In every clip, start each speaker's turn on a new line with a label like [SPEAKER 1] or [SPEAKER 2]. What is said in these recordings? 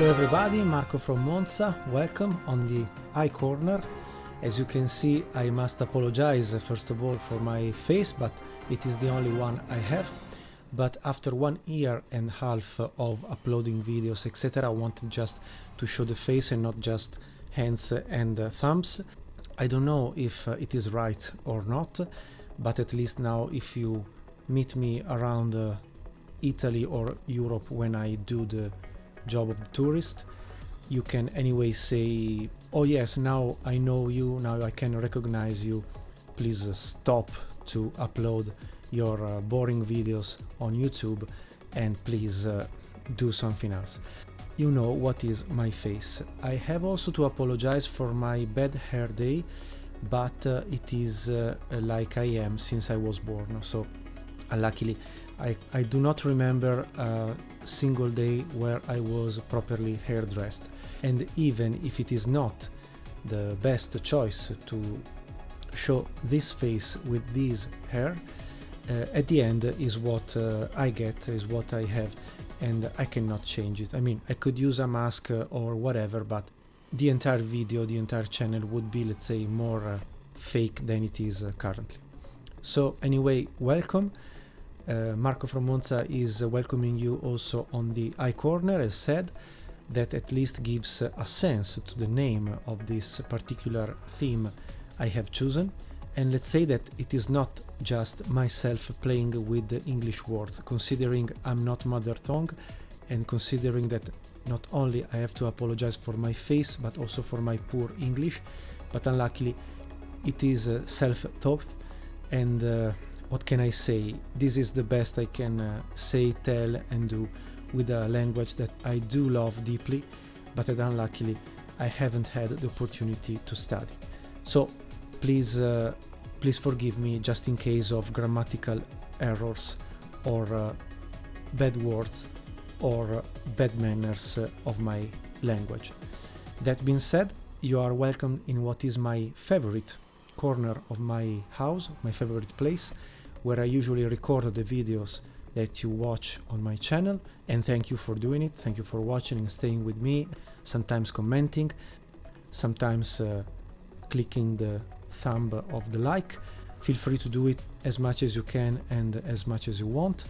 [SPEAKER 1] Hello everybody, Marco from Monza, welcome on the iKorneR. As you can see, I must apologize first of all for my face, but it is the only one I have. But after 1 year and a half of uploading videos, etc., I wanted just to show the face and not just hands and thumbs. I don't know if it is right or not, but at least now if you meet me around Italy or Europe when I do the job of the tourist, you can anyway say, oh yes, now I know you, now I can recognize you, please stop to upload your boring videos on YouTube and please do something else. You know what is my face. I have also to apologize for my bad hair day, but it is like I am since I was born, so luckily I do not remember a single day where I was properly hairdressed. And even if it is not the best choice to show this face with this hair, at the end is what I get, is what I have, and I cannot change it. I mean, I could use a mask or whatever, but the entire video, the entire channel would be, let's say, more fake than it is currently. So anyway, welcome. Marco from Monza is welcoming you also on the iKorneR, as said. That at least gives a sense to the name of this particular theme I have chosen. And let's say that it is not just myself playing with the English words, considering I'm not mother tongue, and considering that not only I have to apologize for my face, but also for my poor English, but unluckily it is self-taught, and what can I say? This is the best I can say, tell and do with a language that I do love deeply, but that unluckily I haven't had the opportunity to study. So please forgive me just in case of grammatical errors or bad words or bad manners of my language. That being said, you are welcome in what is my favorite corner of my house, my favorite place, where I usually record the videos that you watch on my channel, and thank you for doing it. Thank you for watching and staying with me, sometimes commenting, sometimes clicking the thumb of the like. Feel free to do it as much as you can and as much as you want.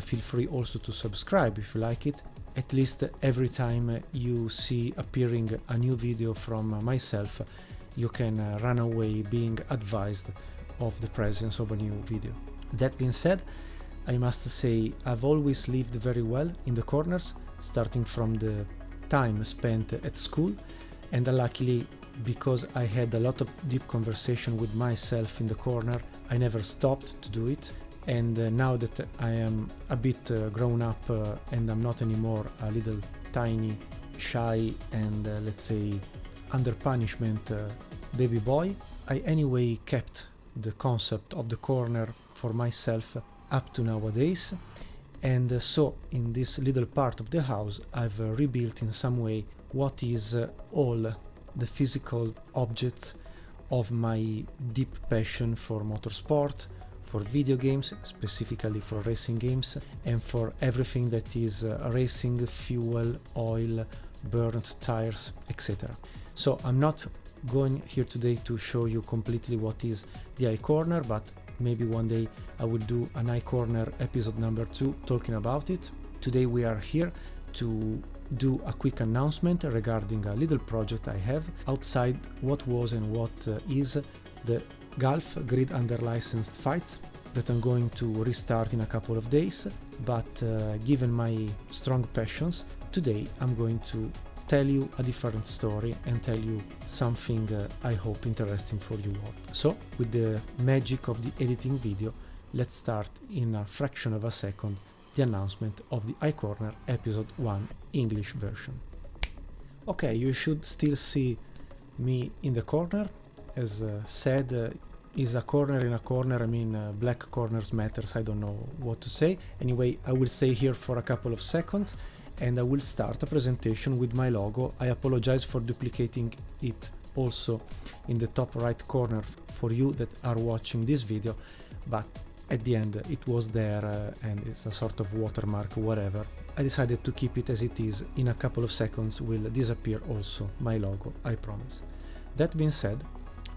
[SPEAKER 1] Feel free also to subscribe if you like it. At least every time you see appearing a new video from myself, you can run away being advised of the presence of a new video. That being said, I must say I've always lived very well in the corners, starting from the time spent at school, and luckily, because I had a lot of deep conversation with myself in the corner, I never stopped to do it. And now that I am a bit grown up and I'm not anymore a little tiny, shy and let's say under punishment baby boy, I anyway kept the concept of the corner for myself up to nowadays. And so in this little part of the house I've rebuilt in some way what is all the physical objects of my deep passion for motorsport, for video games, specifically for racing games, and for everything that is racing, fuel, oil, burnt tires, etc. So I'm not going here today to show you completely what is the iKorneR, but maybe one day I will do an iKorneR episode number 2 talking about it. Today we are here to do a quick announcement regarding a little project I have outside what was and what is the Gulf Grid Under Licensed fights that I'm going to restart in a couple of days. But given my strong passions, today I'm going to tell you a different story and tell you something I hope interesting for you all. So with the magic of the editing video, let's start in a fraction of a second the announcement of the iKorneR episode 1 English version. Okay, you should still see me in the corner. As said, is a corner in a corner, I mean black corners matters, I don't know what to say. Anyway, I will stay here for a couple of seconds and I will start a presentation with my logo. I apologize for duplicating it also in the top right corner for you that are watching this video, but at the end it was there and it's a sort of watermark, whatever. I decided to keep it as it is. In a couple of seconds will disappear also my logo, I promise. That being said,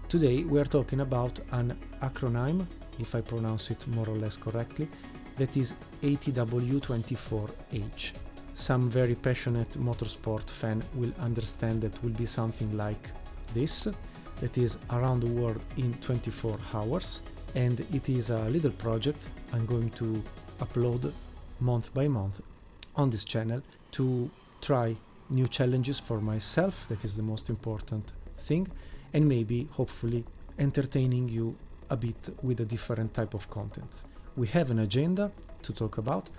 [SPEAKER 1] today we are talking about an acronym, if I pronounce it more or less correctly, that is ATW24h. Some very passionate motorsport fan will understand that will be something like this, that is around the world in 24 hours, and it is a little project I'm going to upload month by month on this channel to try new challenges for myself. That is the most important thing, and maybe hopefully entertaining you a bit with a different type of content. We have an agenda to talk about,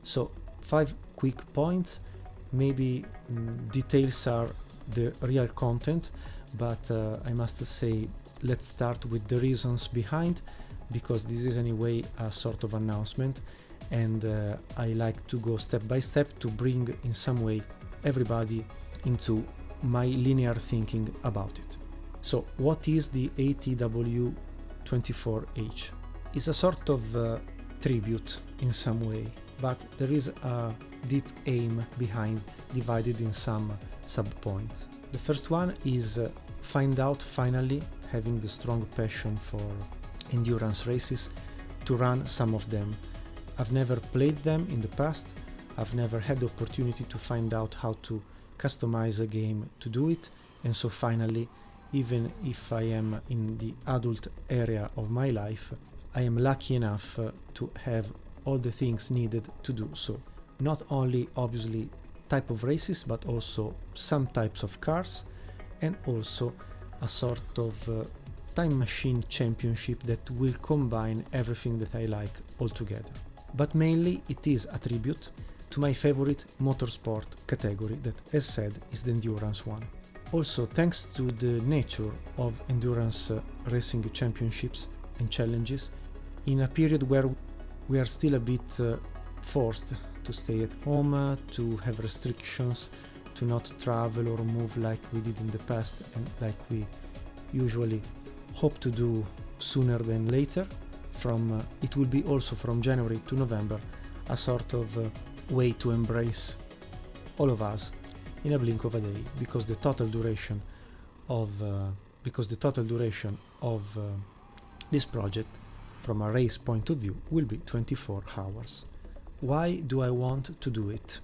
[SPEAKER 1] so 5 quick points. Maybe details are the real content, but I must say let's start with the reasons behind, because this is anyway a sort of announcement, and I like to go step by step to bring in some way everybody into my linear thinking about it. So what is the ATW24h? It's a sort of tribute in some way, but there is a deep aim behind, divided in some sub-points. The first one is find out finally, having the strong passion for endurance races, to run some of them. I've never played them in the past, I've never had the opportunity to find out how to customize a game to do it, and so finally, even if I am in the adult area of my life, I am lucky enough to have all the things needed to do so. Not only obviously type of races, but also some types of cars, and also a sort of time machine championship that will combine everything that I like all together. But mainly it is a tribute to my favorite motorsport category that, as said, is the endurance one. Also, thanks to the nature of endurance racing championships and challenges, in a period where we are still a bit forced to stay at home, to have restrictions, to not travel or move like we did in the past and like we usually hope to do sooner than later. It will be also from January to November a sort of way to embrace all of us in a blink of a day, because the total duration of this project from a race point of view will be 24 hours. Why do I want to do it?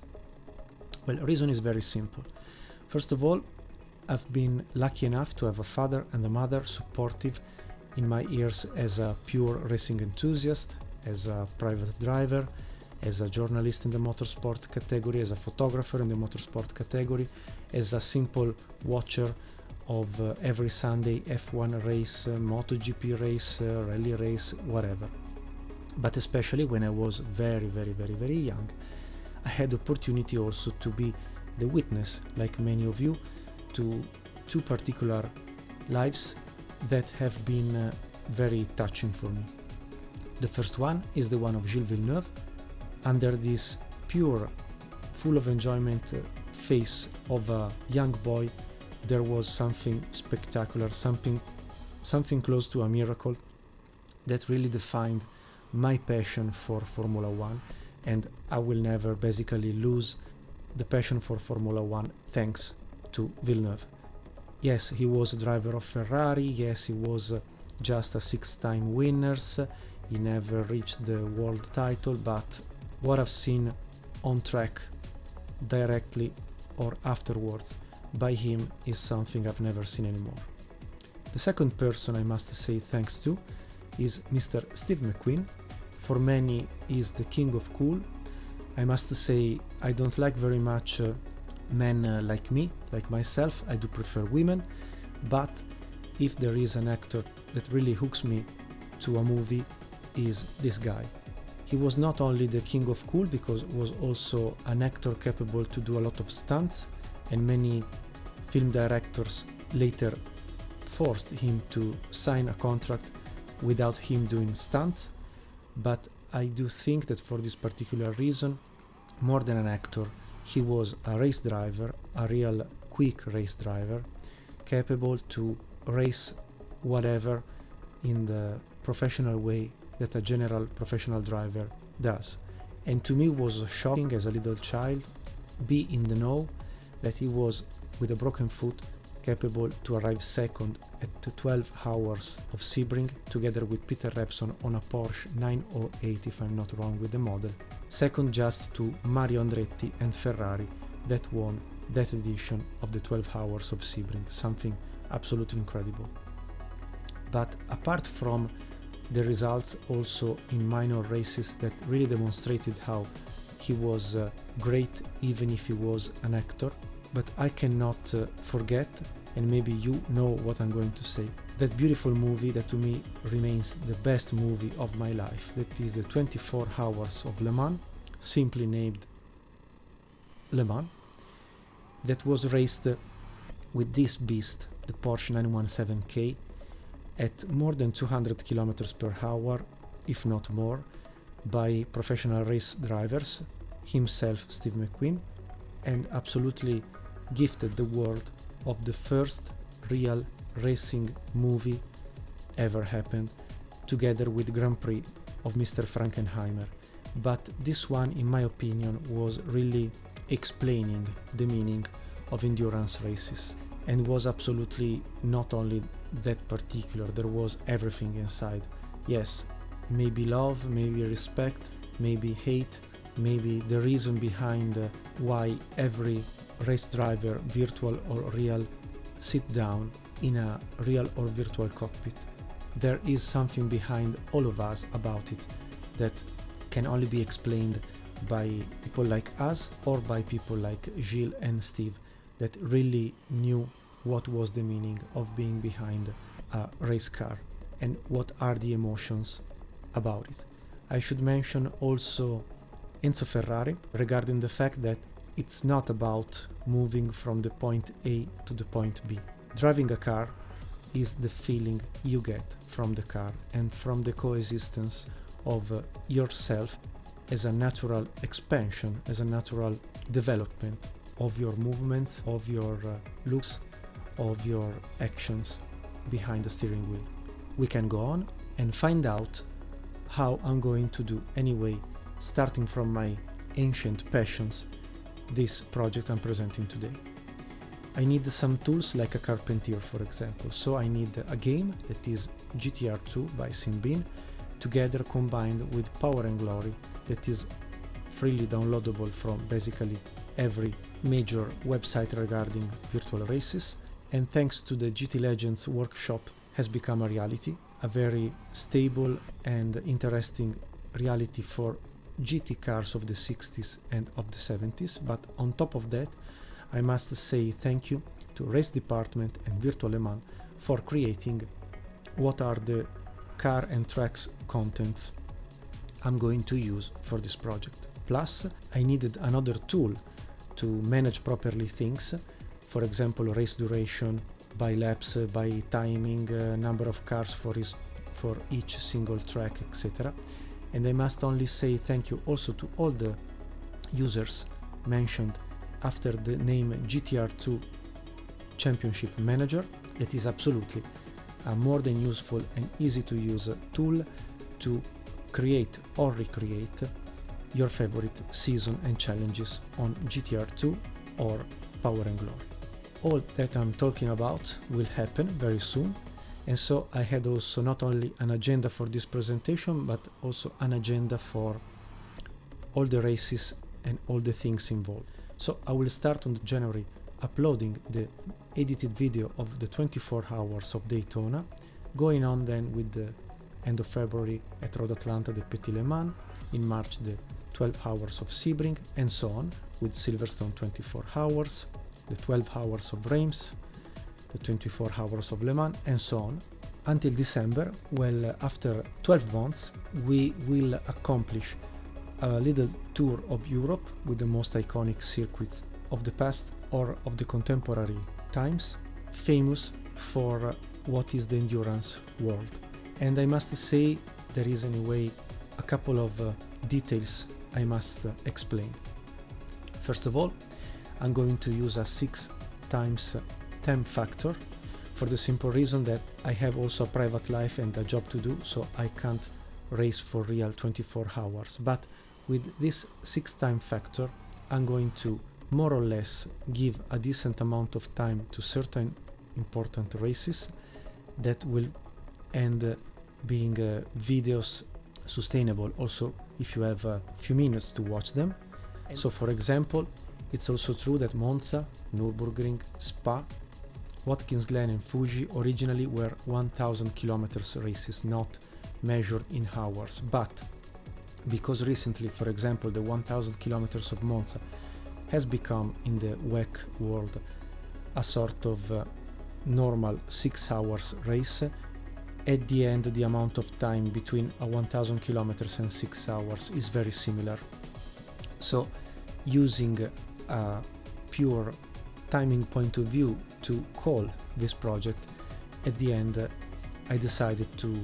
[SPEAKER 1] Well, the reason is very simple. First of all, I've been lucky enough to have a father and a mother supportive in my years as a pure racing enthusiast, as a private driver, as a journalist in the motorsport category, as a photographer in the motorsport category, as a simple watcher of every Sunday F1 race, MotoGP race, rally race, whatever. But especially when I was very young, I had the opportunity also to be the witness, like many of you, to 2 particular lives that have been very touching for me. The first one is the one of Gilles Villeneuve. Under this pure, full of enjoyment face of a young boy, there was something spectacular, something close to a miracle that really defined my passion for Formula One, and I will never basically lose the passion for Formula One thanks to Villeneuve. Yes, he was a driver of Ferrari, yes, he was just a 6-time winner, he never reached the world title, but what I've seen on track directly or afterwards by him is something I've never seen anymore. The second person I must say thanks to is Mr. Steve McQueen. For many is the king of cool. I must say I don't like very much men like me, like myself. I do prefer women, but if there is an actor that really hooks me to a movie, is this guy. He was not only the king of cool, because was also an actor capable to do a lot of stunts, and many film directors later forced him to sign a contract without him doing stunts. But I do think that for this particular reason, more than an actor, he was a race driver, a real quick race driver, capable to race whatever in the professional way that a general professional driver does. And to me it was shocking as a little child, be in the know that he was, with a broken foot, capable to arrive second at 12 hours of Sebring, together with Peter Revson on a Porsche 908, if I'm not wrong with the model, second just to Mario Andretti and Ferrari that won that edition of the 12 hours of Sebring, something absolutely incredible. But apart from the results also in minor races that really demonstrated how he was great even if he was an actor, but I cannot forget, and maybe you know what I'm going to say, that beautiful movie that to me remains the best movie of my life, that is the 24 Hours of Le Mans, simply named Le Mans, that was raced with this beast, the Porsche 917K, at more than 200 kilometers per hour, if not more, by professional race drivers, himself Steve McQueen, and absolutely gifted the world of the first real racing movie ever happened, together with Grand Prix of Mr. Frankenheimer. But this one, in my opinion, was really explaining the meaning of endurance races, and was absolutely not only that particular, there was everything inside. Yes, maybe love, maybe respect, maybe hate, maybe the reason behind why every race driver, virtual or real, sit down in a real or virtual cockpit. There is something behind all of us about it that can only be explained by people like us or by people like Gilles and Steve that really knew what was the meaning of being behind a race car and what are the emotions about it. I should mention also Enzo Ferrari regarding the fact that it's not about moving from the point A to the point B. Driving a car is the feeling you get from the car and from the coexistence of yourself as a natural expansion, as a natural development of your movements, of your looks, of your actions behind the steering wheel. We can go on and find out how I'm going to do anyway, starting from my ancient passions, this project I'm presenting today. I need some tools like a carpenter, for example, so I need a game that is GTR2 by Simbin, together combined with Power and Glory that is freely downloadable from basically every major website regarding virtual races, and thanks to the GT Legends workshop has become a reality, a very stable and interesting reality for GT cars of the 60s and of the 70s. But on top of that, I must say thank you to Race Department and Virtual Le Mans for creating what are the car and tracks contents I'm going to use for this project. Plus, I needed another tool to manage properly things, for example race duration, by laps, by timing, number of cars for each single track, etc. And I must only say thank you also to all the users mentioned after the name GTR2 Championship Manager. That is absolutely a more than useful and easy to use tool to create or recreate your favorite season and challenges on GTR2 or Power and Glory. All that I'm talking about will happen very soon, and so I had also not only an agenda for this presentation but also an agenda for all the races and all the things involved. So I will start on January uploading the edited video of the 24 hours of Daytona, going on then with the end of February at Road Atlanta the Petit Le Mans, in March the 12 hours of Sebring, and so on with Silverstone 24 hours, the 12 hours of Reims, the 24 hours of Le Mans, and so on, until December. Well, after 12 months, we will accomplish a little tour of Europe with the most iconic circuits of the past or of the contemporary times, famous for what is the endurance world. And I must say there is anyway a couple of details I must explain. First of all, I'm going to use a 6 times 10 factor for the simple reason that I have also a private life and a job to do, so I can't race for real 24 hours, but with this 6 time factor I'm going to more or less give a decent amount of time to certain important races that will end being videos sustainable also if you have a few minutes to watch them. So for example, it's also true that Monza, Nürburgring, Spa, Watkins Glen and Fuji originally were 1000 kilometers races, not measured in hours, but because recently, for example, the 1000 kilometers of Monza has become in the WEC world a sort of normal 6 hours race, at the end the amount of time between a 1000 kilometers and 6 hours is very similar. So using a pure timing point of view to call this project, at the end I decided to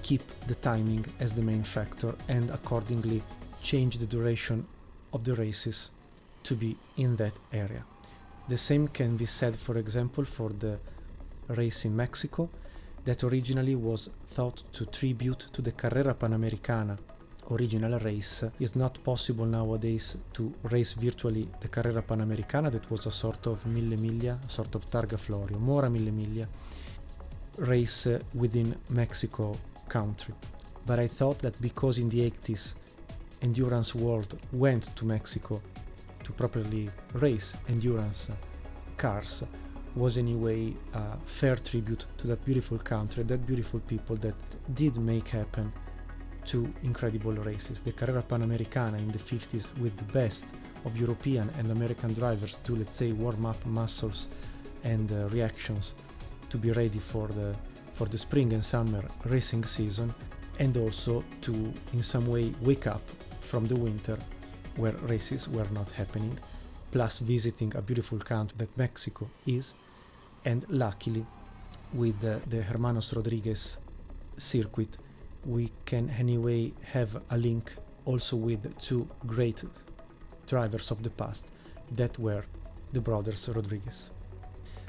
[SPEAKER 1] keep the timing as the main factor and accordingly change the duration of the races to be in that area. The same can be said, for example, for the race in Mexico that originally was thought to tribute to the Carrera Panamericana original race. It's not possible nowadays to race virtually the Carrera Panamericana, that was a sort of mille miglia, a sort of Targa Florio, Mora Mille Miglia race within Mexico country. But I thought that because in the 80s endurance world went to Mexico to properly race endurance cars, was anyway a fair tribute to that beautiful country, that beautiful people that did make happen two incredible races. The Carrera Panamericana in the 50s with the best of European and American drivers to, let's say, warm up muscles and reactions to be ready for the spring and summer racing season, and also to in some way wake up from the winter where races were not happening, plus visiting a beautiful country that Mexico is. And luckily with the Hermanos Rodriguez circuit we can anyway have a link also with two great drivers of the past that were the brothers Rodriguez.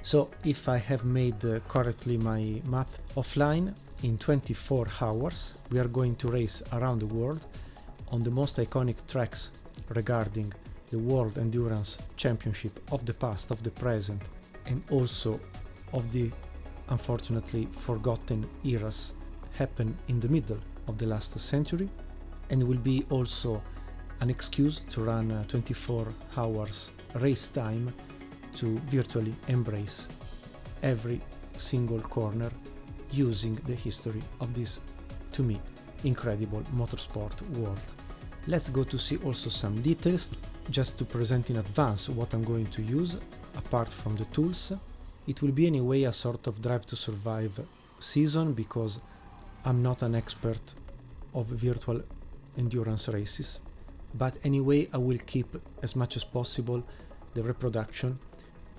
[SPEAKER 1] So if I have made correctly my math offline, in 24 hours we are going to race around the world on the most iconic tracks regarding the World Endurance Championship of the past, of the present, and also of the unfortunately forgotten eras happened in the middle of the last century, and will be also an excuse to run 24 hours race time to virtually embrace every single corner using the history of this, to me, incredible motorsport world. Let's go to see also some details, just to present in advance what I'm going to use apart from the tools. It will be anyway a sort of Drive to Survive season, because I'm not an expert of virtual endurance races, but anyway I will keep as much as possible the reproduction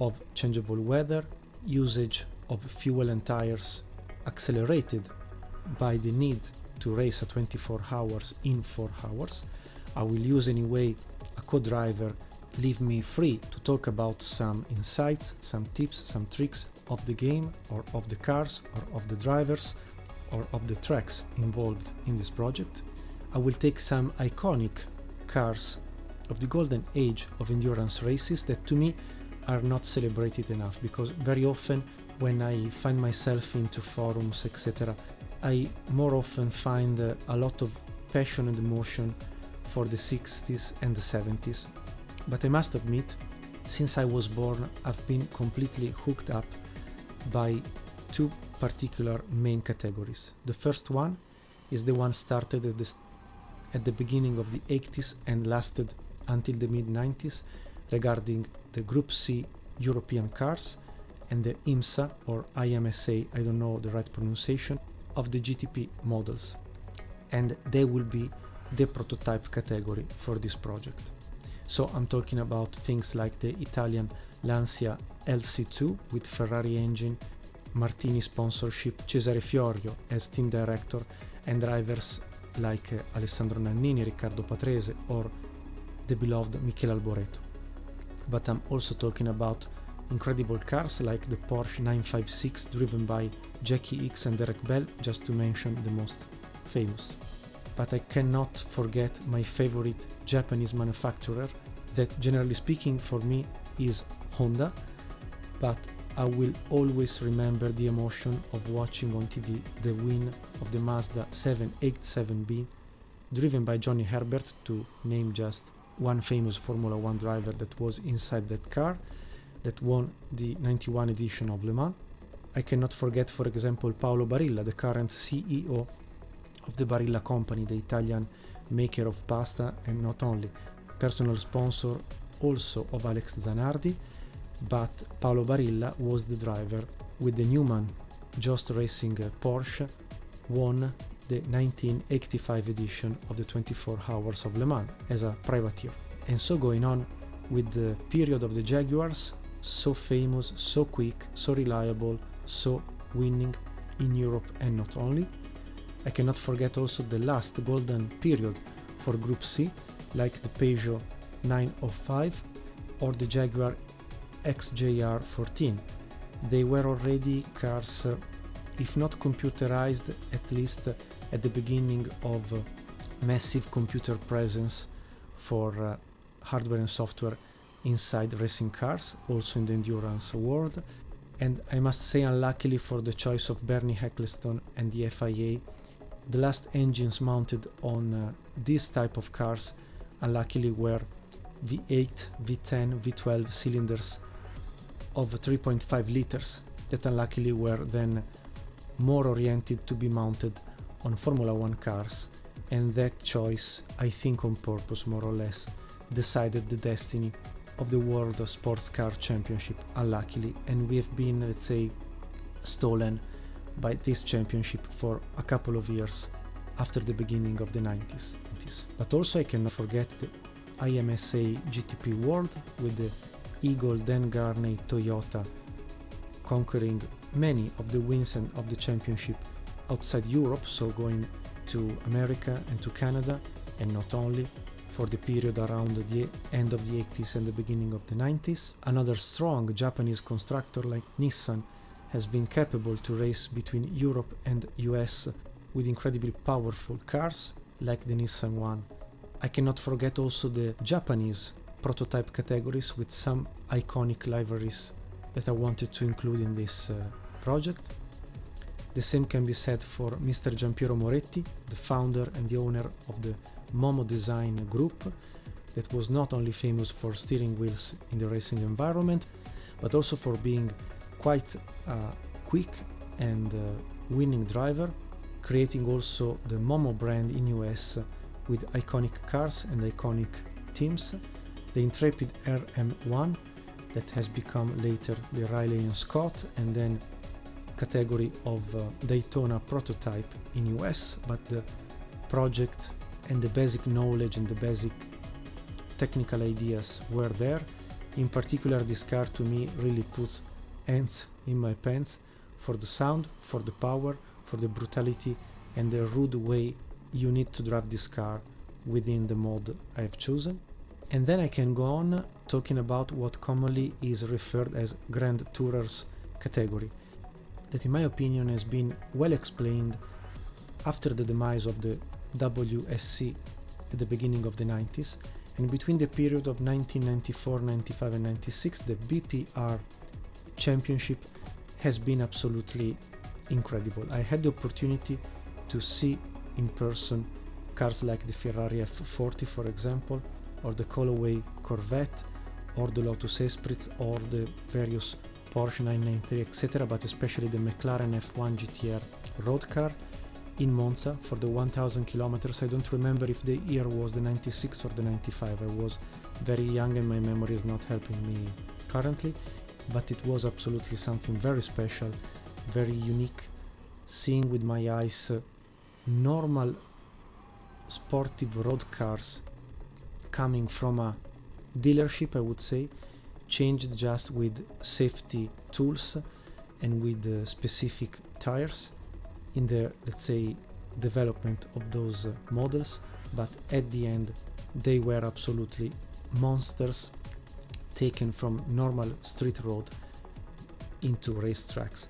[SPEAKER 1] of changeable weather, usage of fuel and tires accelerated by the need to race at 24 hours in 4 hours. I will use anyway a co-driver, leave me free to talk about some insights, some tips, some tricks of the game or of the cars or of the drivers or of the tracks involved in this project. I will take some iconic cars of the golden age of endurance races that to me are not celebrated enough, because very often when I find myself into forums, etc., I more often find a lot of passion and emotion for the 60s and the 70s. But I must admit, since I was born, I've been completely hooked up by two particular main categories. The first one is the one started at the beginning of the 80s and lasted until the mid-90s, regarding the Group C European cars and the IMSA or IMSA, I don't know the right pronunciation, of the GTP models. And they will be the prototype category for this project. So I'm talking about things like the Italian Lancia LC2 with Ferrari engine, Martini sponsorship, Cesare Fiorio as team director, and drivers like Alessandro Nannini, Riccardo Patrese, or the beloved Michele Alboreto. But I'm also talking about incredible cars like the Porsche 956 driven by Jackie Hicks and Derek Bell, just to mention the most famous. but I cannot forget my favorite Japanese manufacturer that, generally speaking, for me is Honda, but I will always remember the emotion of watching on TV the win of the Mazda 787B, driven by Johnny Herbert, to name just one famous Formula 1 driver that was inside that car, that won the 91 edition of Le Mans. I cannot forget, for example, Paolo Barilla, the current CEO of the Barilla company, the Italian maker of pasta, and not only personal sponsor also of Alex Zanardi, but Paolo Barilla was the driver with the Newman Just Racing Porsche, won the 1985 edition of the 24 Hours of Le Mans as a privateer. And so going on with the period of the Jaguars, so famous, so quick, so reliable, so winning in Europe and not only. I cannot forget also the last golden period for Group C, like the Peugeot 905 or the Jaguar XJR 14. They were already cars, if not computerized, at least at the beginning of massive computer presence for hardware and software inside racing cars, also in the endurance world. And I must say, unluckily for the choice of Bernie Ecclestone and the FIA, the last engines mounted on this type of cars unluckily were V8, V10, V12 cylinders of 3.5 liters that unluckily were then more oriented to be mounted on Formula 1 cars, and that choice, I think on purpose more or less, decided the destiny of the World Sports Car Championship, unluckily, and we have been, let's say, stolen by this championship for a couple of years after the beginning of the 90s. But also I cannot forget the IMSA GTP World with the Eagle Dan Garney Toyota conquering many of the wins of the championship outside Europe, so going to America and to Canada, and not only, for the period around the end of the 80s and the beginning of the 90s. Another strong Japanese constructor like Nissan has been capable to race between Europe and US with incredibly powerful cars like the Nissan One. I cannot forget also the Japanese prototype categories with some iconic liveries that I wanted to include in this project. The same can be said for Mr. Giampiero Moretti, the founder and the owner of the Momo Design Group, that was not only famous for steering wheels in the racing environment, but also for being quite a quick and winning driver, creating also the Momo brand in US with iconic cars and iconic teams, the Intrepid RM1 that has become later the Riley and Scott, and then category of Daytona prototype in US, but the project and the basic knowledge and the basic technical ideas were there. In particular, this car to me really puts ants in my pants for the sound, for the power, for the brutality and the rude way you need to drive this car within the mode I have chosen. And then I can go on talking about what commonly is referred as Grand Tourers category, that in my opinion has been well explained after the demise of the WSC at the beginning of the 90s, and between the period of 1994, 95 and 96 the BPR championship has been absolutely incredible. I had the opportunity to see in person cars like the Ferrari F40, for example, or the Callaway Corvette, or the Lotus Esprit, or the various Porsche 993, etc., but especially the McLaren F1 GTR road car in Monza for the 1000 kilometers. I don't remember if the year was the 96 or the 95. I was very young and my memory is not helping me currently, but it was absolutely something very special, very unique, seeing with my eyes normal sportive road cars coming from a dealership, I would say, changed just with safety tools and with specific tires in the, let's say, development of those models, but at the end they were absolutely monsters taken from normal street road into racetracks.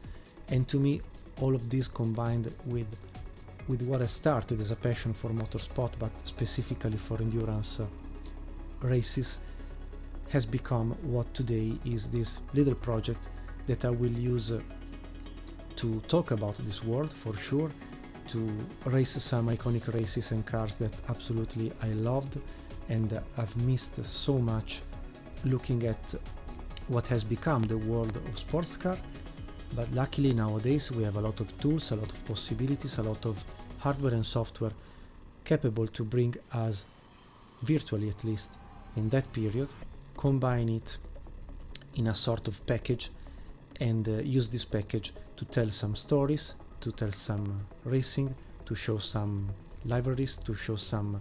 [SPEAKER 1] And to me, all of this combined with with what I started as a passion for motorsport, but specifically for endurance races, has become what today is this little project that I will use to talk about this world for sure, to race some iconic races and cars that absolutely I loved and I've missed so much looking at what has become the world of sports car. But luckily nowadays we have a lot of tools, a lot of possibilities, a lot of hardware and software capable to bring us, virtually at least in that period, combine it in a sort of package and use this package to tell some stories, to tell some racing, to show some libraries, to show some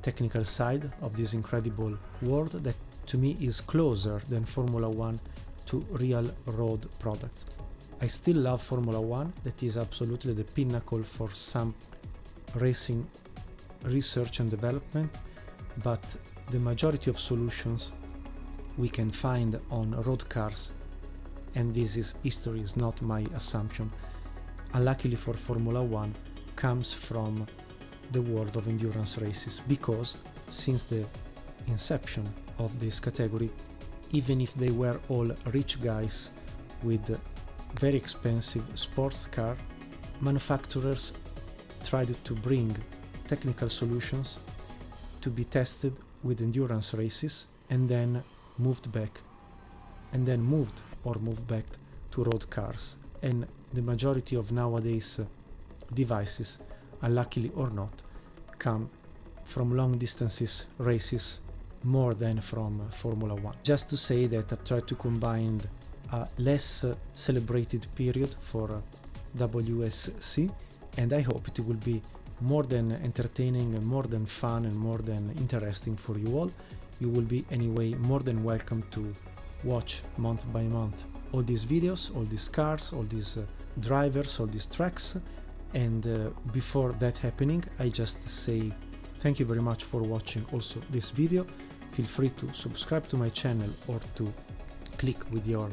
[SPEAKER 1] technical side of this incredible world that to me is closer than Formula 1 to real road products. I still love Formula 1, that is absolutely the pinnacle for some racing research and development, but the majority of solutions we can find on road cars, and this is history, is not my assumption, unluckily for Formula 1, comes from the world of endurance races, because since the inception of this category, even if they were all rich guys with very expensive sports car, manufacturers tried to bring technical solutions to be tested with endurance races and then moved back to road cars. And the majority of nowadays devices, unluckily or not, come from long distances races more than from Formula 1. Just to say that I've tried to combine a less celebrated period for WSC, and I hope it will be more than entertaining and more than fun and more than interesting for you all. You will be anyway more than welcome to watch month by month all these videos, all these cars, all these drivers, all these tracks. And before that happening, I just say thank you very much for watching also this video. Feel free to subscribe to my channel or to click with your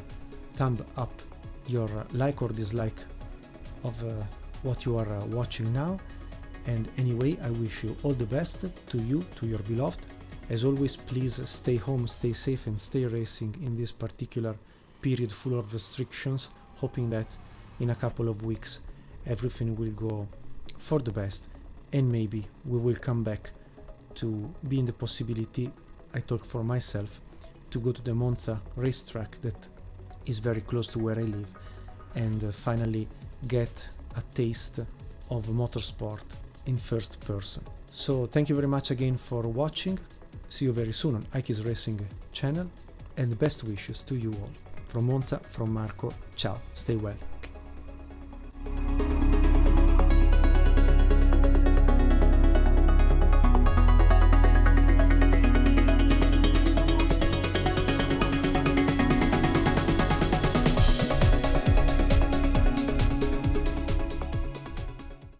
[SPEAKER 1] thumb up your like or dislike of what you are watching now. And anyway, I wish you all the best, to you, to your beloved. As always, please stay home, stay safe and stay racing in this particular period full of restrictions, hoping that in a couple of weeks everything will go for the best and maybe we will come back to be in the possibility, I talk for myself, to go to the Monza racetrack that is very close to where I live and finally get a taste of motorsport in first person. So thank you very much again for watching. See you very soon on iKeysRacing channel and best wishes to you all. From Monza, from Marco, ciao, stay well.